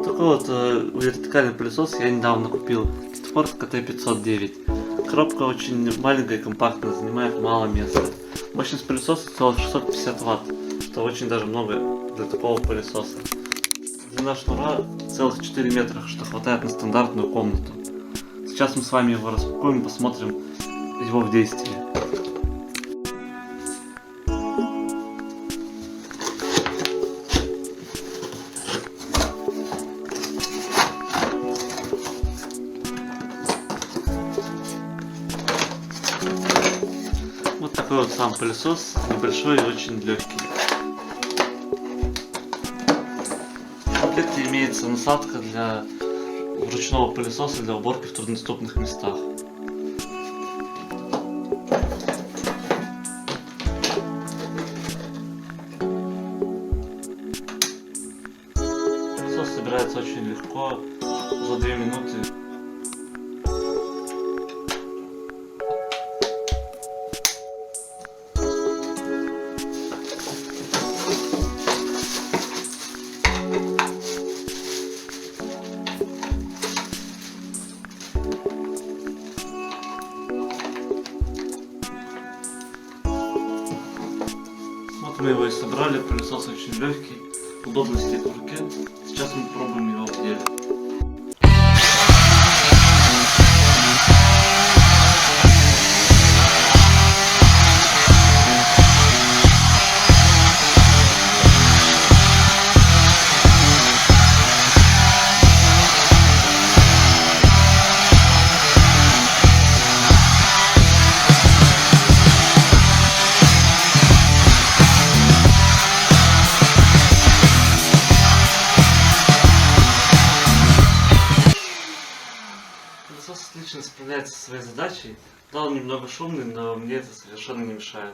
Вот такой вот вертикальный пылесос я недавно купил. Ford KT509. Коробка очень маленькая и компактная, занимает мало места. Мощность пылесоса целых 650 Вт, что очень даже много для такого пылесоса. Длина шнура целых 4 метра, что хватает на стандартную комнату. Сейчас мы с вами его распакуем и посмотрим его в действии. Вот такой вот сам пылесос, небольшой и очень легкий. В комплекте имеется насадка для ручного пылесоса для уборки в труднодоступных местах. Пылесос собирается очень легко, за 2 минуты. Вот мы его и собрали, пылесос очень легкий, удобно сидеть в руке. Сейчас мы пробуем его в деле. Пылесос отлично справляется со своей задачей. Да, он немного шумный, но мне это совершенно не мешает.